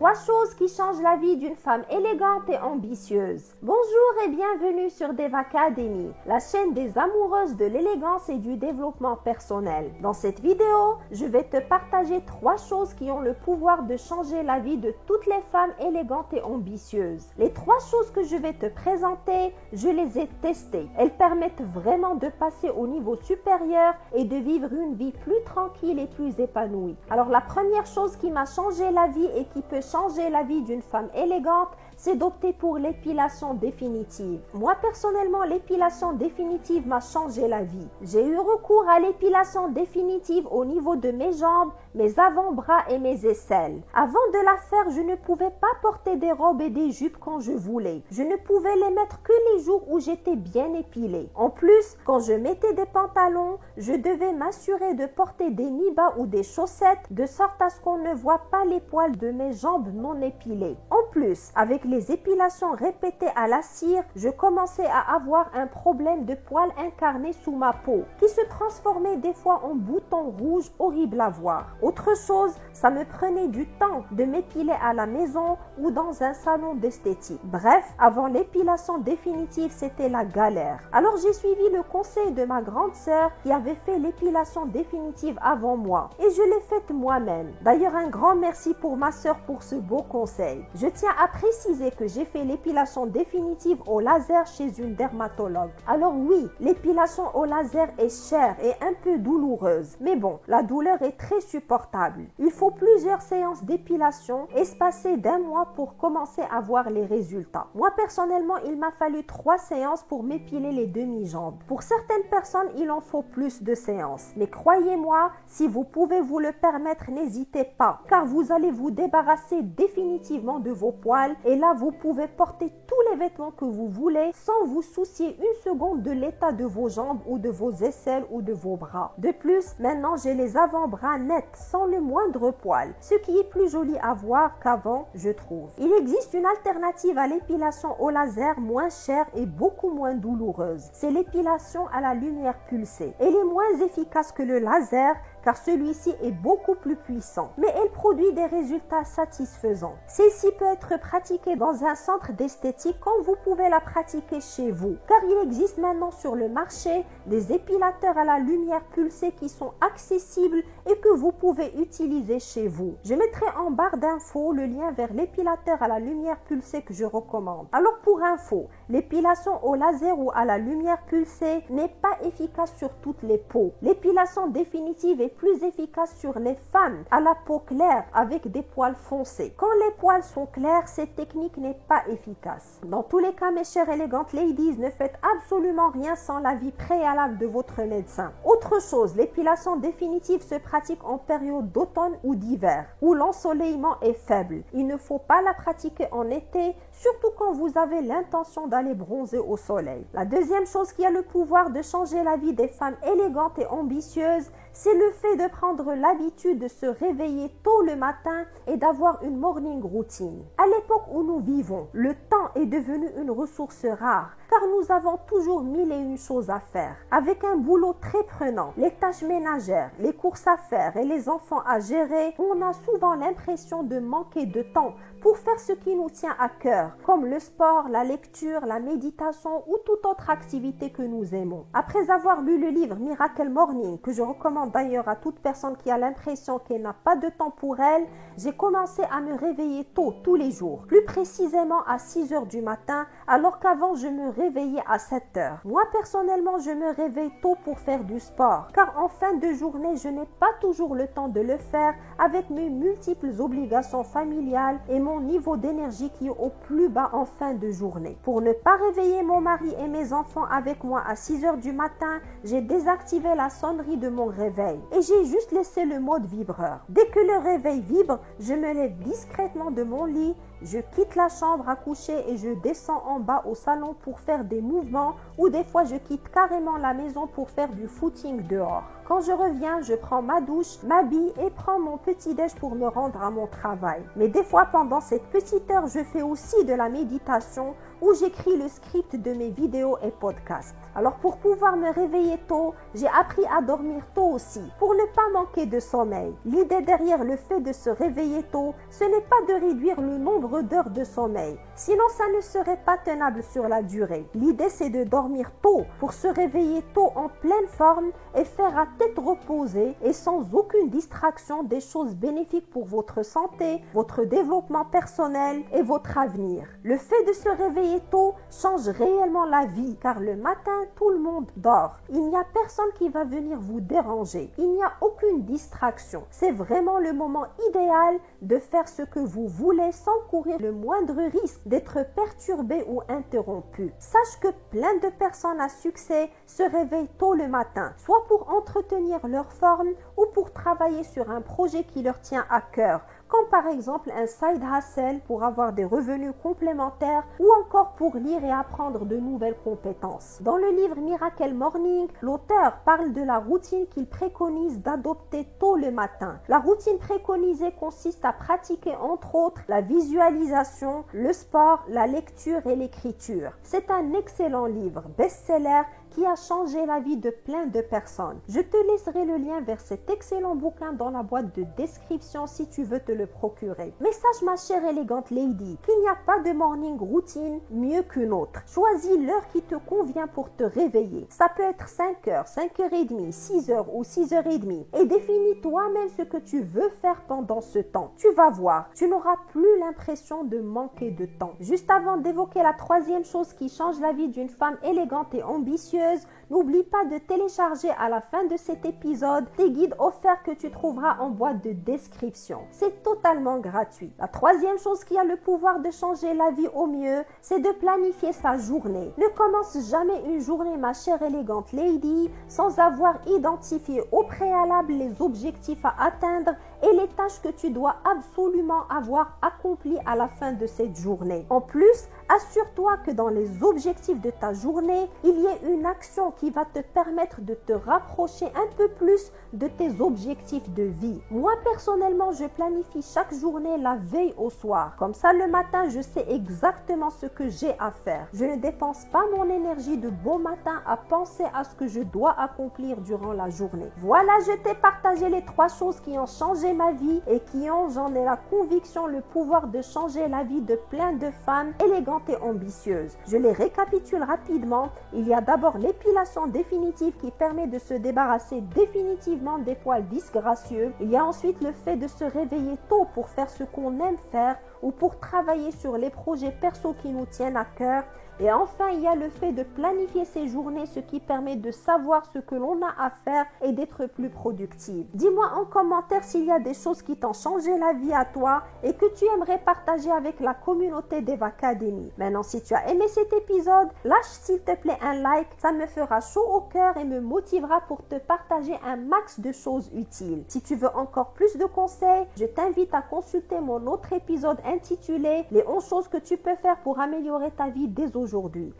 3 choses qui changent la vie d'une femme élégante et ambitieuse. Bonjour et bienvenue sur Devacademy, la chaîne des amoureuses de l'élégance et du développement personnel. Dans cette vidéo, je vais te partager 3 choses qui ont le pouvoir de changer la vie de toutes les femmes élégantes et ambitieuses. Les 3 choses que je vais te présenter, je les ai testées. Elles permettent vraiment de passer au niveau supérieur et de vivre une vie plus tranquille et plus épanouie. Alors la première chose qui m'a changé la vie et qui peut changer la vie d'une femme élégante, c'est d'opter pour l'épilation définitive. Moi, personnellement, l'épilation définitive m'a changé la vie. J'ai eu recours à l'épilation définitive au niveau de mes jambes, mes avant-bras et mes aisselles. Avant de la faire, je ne pouvais pas porter des robes et des jupes quand je voulais. Je ne pouvais les mettre que les jours où j'étais bien épilée. En plus, quand je mettais des pantalons, je devais m'assurer de porter des mi-bas ou des chaussettes de sorte à ce qu'on ne voit pas les poils de mes jambes non épilées. En plus, avec les épilations répétées à la cire, je commençais à avoir un problème de poils incarnés sous ma peau qui se transformait des fois en boutons rouges horribles à voir. Autre chose, ça me prenait du temps de m'épiler à la maison ou dans un salon d'esthétique. Bref, avant l'épilation définitive, c'était la galère. Alors j'ai suivi le conseil de ma grande sœur qui avait fait l'épilation définitive avant moi et je l'ai faite moi-même. D'ailleurs, un grand merci pour ma sœur pour ce beau conseil. Je tiens à préciser que j'ai fait l'épilation définitive au laser chez une dermatologue. Alors oui, l'épilation au laser est chère et un peu douloureuse. Mais bon, la douleur est très supportable. Il faut plusieurs séances d'épilation espacées d'1 mois pour commencer à voir les résultats. Moi, personnellement, il m'a fallu 3 séances pour m'épiler les demi-jambes. Pour certaines personnes, il en faut plus de séances. Mais croyez-moi, si vous pouvez vous le permettre, n'hésitez pas, car vous allez vous débarrasser définitivement de vos poils et là, vous pouvez porter tous les vêtements que vous voulez sans vous soucier une seconde de l'état de vos jambes ou de vos aisselles ou de vos bras. De plus, maintenant, j'ai les avant-bras nets sans le moindre poil, ce qui est plus joli à voir qu'avant, je trouve. Il existe une alternative à l'épilation au laser moins chère et beaucoup moins douloureuse. C'est l'épilation à la lumière pulsée. Elle est moins efficace que le laser car celui-ci est beaucoup plus puissant, mais elle produit des résultats satisfaisants. Celle-ci peut être pratiquée dans un centre d'esthétique quand vous pouvez la pratiquer chez vous, car il existe maintenant sur le marché des épilateurs à la lumière pulsée qui sont accessibles et que vous pouvez utiliser chez vous. Je mettrai en barre d'infos le lien vers l'épilateur à la lumière pulsée que je recommande. Alors pour info, l'épilation au laser ou à la lumière pulsée n'est pas efficace sur toutes les peaux. L'épilation définitive est plus efficace sur les femmes à la peau claire avec des poils foncés. Quand les poils sont clairs, cette technique n'est pas efficace. Dans tous les cas, mes chères élégantes ladies, ne faites absolument rien sans l'avis préalable de votre médecin. Autre chose, l'épilation définitive se pratique en période d'automne ou d'hiver, où l'ensoleillement est faible. Il ne faut pas la pratiquer en été, surtout quand vous avez l'intention d'aller bronzer au soleil. La deuxième chose qui a le pouvoir de changer la vie des femmes élégantes et ambitieuses, c'est le fait de prendre l'habitude de se réveiller tôt le matin et d'avoir une morning routine. À l'époque où nous vivons, le temps est devenu une ressource rare car nous avons toujours 1001 choses à faire. Avec un boulot très prenant, les tâches ménagères, les courses à faire et les enfants à gérer, on a souvent l'impression de manquer de temps pour faire ce qui nous tient à cœur, comme le sport, la lecture, la méditation ou toute autre activité que nous aimons. Après avoir lu le livre Miracle Morning, que je recommande d'ailleurs à toute personne qui a l'impression qu'elle n'a pas de temps pour elle, j'ai commencé à me réveiller tôt tous les jours, plus précisément à 6 heures du matin, alors qu'avant je me réveillais à 7 heures. Moi personnellement, je me réveille tôt pour faire du sport, car en fin de journée, je n'ai pas toujours le temps de le faire avec mes multiples obligations familiales et mon niveau d'énergie qui est au plus bas en fin de journée. Pour ne pas réveiller mon mari et mes enfants avec moi à 6 heures du matin, j'ai désactivé la sonnerie de mon réveil et j'ai juste laissé le mode vibreur. Dès que le réveil vibre, je me lève discrètement de mon lit, je quitte la chambre à coucher et je descends en bas au salon pour faire des mouvements ou des fois je quitte carrément la maison pour faire du footing dehors. Quand je reviens, je prends ma douche, m'habille et prends mon petit-déj pour me rendre à mon travail. Mais des fois, pendant cette petite heure, je fais aussi de la méditation où j'écris le script de mes vidéos et podcasts. Alors pour pouvoir me réveiller tôt, j'ai appris à dormir tôt aussi, pour ne pas manquer de sommeil. L'idée derrière le fait de se réveiller tôt, ce n'est pas de réduire le nombre d'heures de sommeil, sinon ça ne serait pas tenable sur la durée. L'idée c'est de dormir tôt pour se réveiller tôt en pleine forme et faire à tête reposée et sans aucune distraction des choses bénéfiques pour votre santé, votre développement personnel et votre avenir. Le fait de se réveiller tôt change réellement la vie car le matin, tout le monde dort. Il n'y a personne qui va venir vous déranger. Il n'y a aucune distraction. C'est vraiment le moment idéal de faire ce que vous voulez sans courir le moindre risque d'être perturbé ou interrompu. Sache que plein de personnes à succès se réveillent tôt le matin, soit pour entretenir leur forme ou pour travailler sur un projet qui leur tient à cœur, comme par exemple un side hustle pour avoir des revenus complémentaires ou encore pour lire et apprendre de nouvelles compétences. Dans le livre Miracle Morning, l'auteur parle de la routine qu'il préconise d'adopter tôt le matin. La routine préconisée consiste à pratiquer entre autres la visualisation, le sport, la lecture et l'écriture. C'est un excellent livre, best-seller, qui a changé la vie de plein de personnes. Je te laisserai le lien vers cet excellent bouquin dans la boîte de description si tu veux te le procurer. Mais sache ma chère élégante lady qu'il n'y a pas de morning routine mieux qu'une autre. Choisis l'heure qui te convient pour te réveiller. Ça peut être 5h, 5h30, 6h ou 6h30 et définis toi-même ce que tu veux faire pendant ce temps. Tu vas voir, tu n'auras plus l'impression de manquer de temps. Juste avant d'évoquer la troisième chose qui change la vie d'une femme élégante et ambitieuse, n'oublie pas de télécharger à la fin de cet épisode tes guides offerts que tu trouveras en boîte de description. C'est totalement gratuit. La troisième chose qui a le pouvoir de changer la vie au mieux, c'est de planifier sa journée. Ne commence jamais une journée, ma chère élégante lady, sans avoir identifié au préalable les objectifs à atteindre et les tâches que tu dois absolument avoir accomplies à la fin de cette journée. En plus, assure-toi que dans les objectifs de ta journée, il y ait une action qui va te permettre de te rapprocher un peu plus de tes objectifs de vie. Moi, personnellement, je planifie chaque journée la veille au soir. Comme ça, le matin, je sais exactement ce que j'ai à faire. Je ne dépense pas mon énergie de bon matin à penser à ce que je dois accomplir durant la journée. Voilà, je t'ai partagé les 3 choses qui ont changé ma vie et qui ont, j'en ai la conviction, le pouvoir de changer la vie de plein de femmes élégantes et ambitieuses. Je les récapitule rapidement. Il y a d'abord l'épilation définitive qui permet de se débarrasser définitivement des poils disgracieux. Il y a ensuite le fait de se réveiller tôt pour faire ce qu'on aime faire ou pour travailler sur les projets perso qui nous tiennent à cœur. Et enfin, il y a le fait de planifier ses journées, ce qui permet de savoir ce que l'on a à faire et d'être plus productive. Dis-moi en commentaire s'il y a des choses qui t'ont changé la vie à toi et que tu aimerais partager avec la communauté d'Eva Academy. Maintenant, si tu as aimé cet épisode, lâche s'il te plaît un like, ça me fera chaud au cœur et me motivera pour te partager un max de choses utiles. Si tu veux encore plus de conseils, je t'invite à consulter mon autre épisode intitulé « Les 11 choses que tu peux faire pour améliorer ta vie dès aujourd'hui ».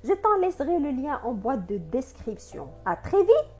Je t'en laisserai le lien en boîte de description. À très vite!